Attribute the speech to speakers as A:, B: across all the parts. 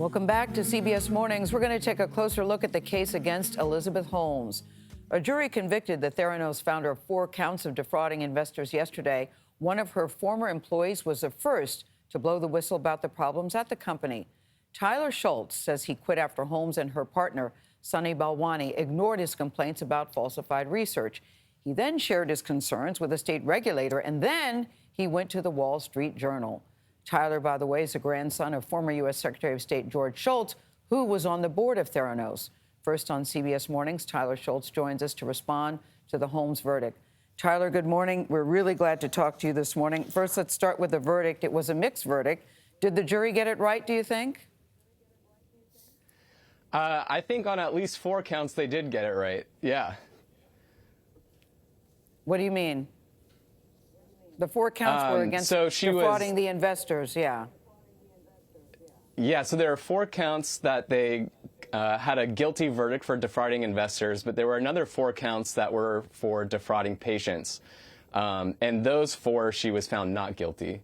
A: Welcome back to CBS Mornings. We're going to take a closer look at the case against Elizabeth Holmes. A jury convicted the Theranos founder of 4 counts of defrauding investors yesterday. One of her former employees was the first to blow the whistle about the problems at the company. Tyler Shultz says he quit after Holmes and her partner, Sunny Balwani, ignored his complaints about falsified research. He then shared his concerns with a state regulator, and then he went to the Wall Street Journal. Tyler, by the way, is the grandson of former U.S. Secretary of State George Shultz, who was on the board of Theranos. First on CBS Mornings, Tyler Shultz joins us to respond to the Holmes verdict. Tyler, good morning. We're really glad to talk to you this morning. First, let's start with the verdict. It was a mixed verdict. Did the jury get it right, do you think?
B: I think on at least 4 counts they did get it right, yeah.
A: What do you mean? The 4 counts were against defrauding the investors, yeah.
B: Yeah, so there are 4 counts that they had a guilty verdict for defrauding investors, but there were another 4 counts that were for defrauding patients. And those 4, she was found not guilty.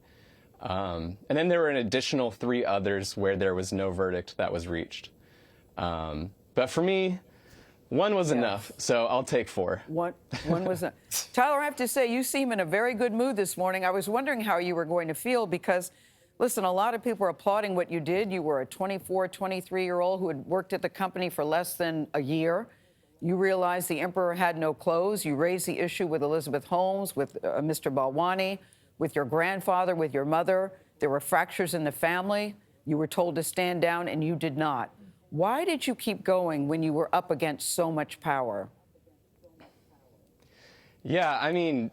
B: And then there were an additional 3 others where there was no verdict that was reached. But for me, 1 was enough, so I'll take 4.
A: One was enough. Tyler, I have to say, you seem in a very good mood this morning. I was wondering how you were going to feel because, listen, a lot of people are applauding what you did. You were a 24, 23-year-old who had worked at the company for less than a year. You realized the emperor had no clothes. You raised the issue with Elizabeth Holmes, with Mr. Balwani, with your grandfather, with your mother. There were fractures in the family. You were told to stand down, and you did not. Why did you keep going when you were up against so much power?
B: Yeah, I mean,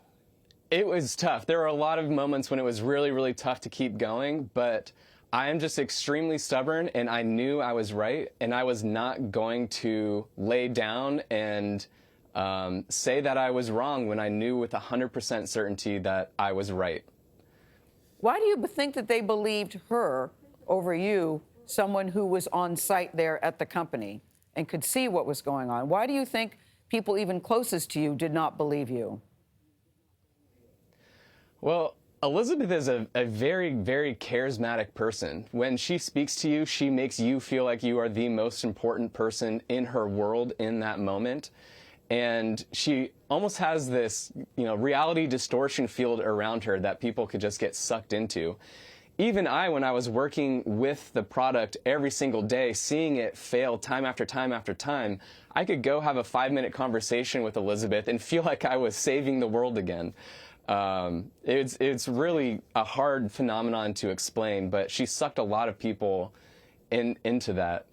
B: it was tough. There were a lot of moments when it was really, really tough to keep going, but I am just extremely stubborn, and I knew I was right, and I was not going to lay down and say that I was wrong when I knew with 100% certainty that I was right.
A: Why do you think that they believed her over you, someone who was on site there at the company and could see what was going on? Why do you think people even closest to you did not believe you?
B: Well, Elizabeth is a very, very charismatic person. When she speaks to you, she makes you feel like you are the most important person in her world in that moment. And she almost has this, reality distortion field around her that people could just get sucked into. Even when I was working with the product every single day, seeing it fail time after time after time, I could go have a 5-minute conversation with Elizabeth and feel like I was saving the world again. It's really a hard phenomenon to explain, but she sucked a lot of people into that.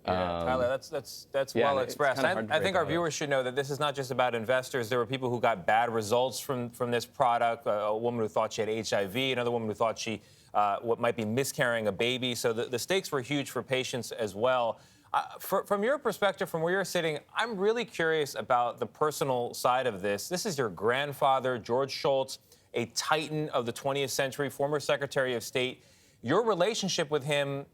C: Yeah, Tyler, that's well expressed. I think our viewers should know that this is not just about investors. There were people who got bad results from this product. A woman who thought she had HIV, another woman who thought she what might be miscarrying a baby. So the stakes were huge for patients as well. From your perspective, from where you're sitting, I'm really curious about the personal side of this. This is your grandfather, George Shultz, a titan of the 20th century, former Secretary of State. Your relationship with him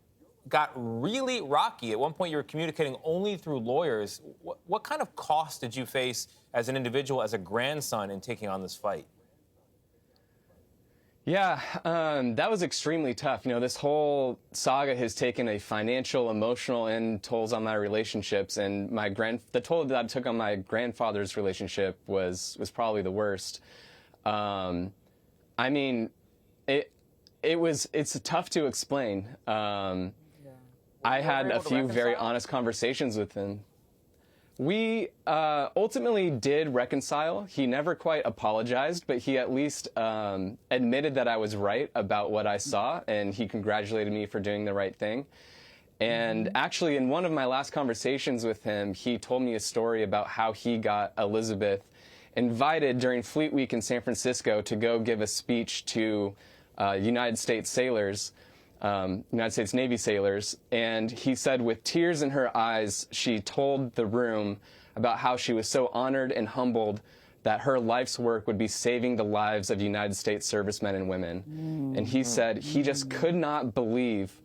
C: got really rocky. At one point, you were communicating only through lawyers. What kind of cost did you face as an individual, as a grandson, in taking on this fight?
B: Yeah, that was extremely tough. This whole saga has taken a financial, emotional, and tolls on my relationships. And the toll that I took on my grandfather's relationship was probably the worst. I mean, it's tough to explain. I had a few very honest conversations with him. We ultimately did reconcile. He never quite apologized, but he at least admitted that I was right about what I saw, and he congratulated me for doing the right thing. And actually, in one of my last conversations with him, he told me a story about how he got Elizabeth invited during Fleet Week in San Francisco to go give a speech to United States sailors, United States Navy sailors, and he said with tears in her eyes, she told the room about how she was so honored and humbled that her life's work would be saving the lives of United States servicemen and women. And he said he just could not believe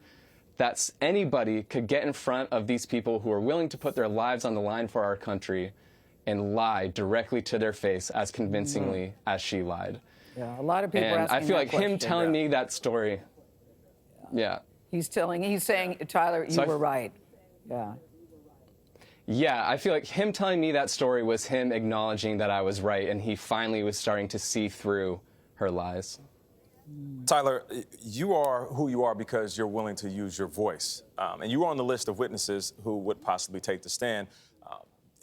B: that anybody could get in front of these people who are willing to put their lives on the line for our country and lie directly to their face as convincingly as she lied.
A: Yeah, a lot of people are
B: and
A: asking
B: I feel
A: that
B: like
A: question.
B: him telling me that story. Yeah.
A: He's saying, Tyler, you were right. Yeah.
B: Yeah, I feel like him telling me that story was him acknowledging that I was right, and he finally was starting to see through her lies.
D: Tyler, you are who you are because you're willing to use your voice. And you are on the list of witnesses who would possibly take the stand.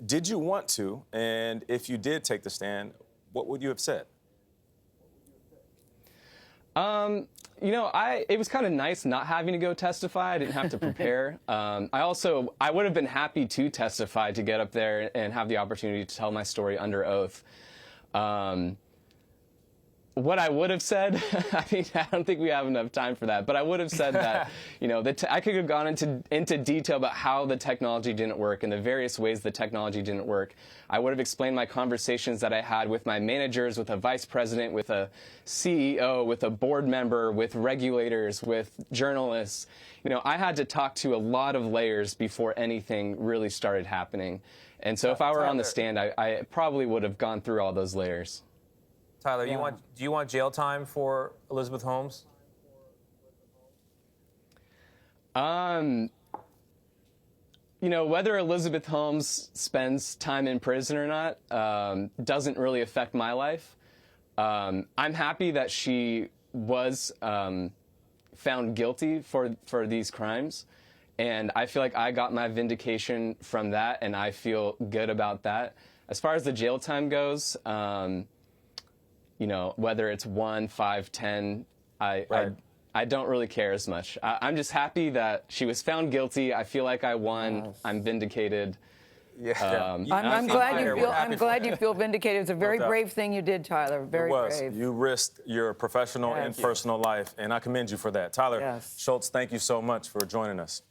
D: Did you want to? And if you did take the stand, what would you have said?
B: You know, it was kind of nice not having to go testify. I didn't have to prepare. I would have been happy to testify, to get up there and have the opportunity to tell my story under oath. What I would have said, I mean, I don't think we have enough time for that, but I would have said that, you know, I could have gone into detail about how the technology didn't work and the various ways the technology didn't work. I would have explained my conversations that I had with my managers, with a vice president, with a CEO, with a board member, with regulators, with journalists. You know, I had to talk to a lot of layers before anything really started happening. And so if I were on the stand, I probably would have gone through all those layers.
C: Tyler, do you want jail time for Elizabeth Holmes?
B: You know, whether Elizabeth Holmes spends time in prison or not doesn't really affect my life. I'm happy that she was found guilty for these crimes, and I feel like I got my vindication from that, and I feel good about that. As far as the jail time goes, you know, whether it's 1, 5, 10, I don't really care as much. I'm just happy that she was found guilty. I feel like I won. Yes. I'm vindicated.
D: Yeah.
A: I'm glad you feel vindicated. It's a very brave thing you did, Tyler. Very brave.
D: You risked your professional and personal life, and I commend you for that. Tyler Shultz, thank you so much for joining us.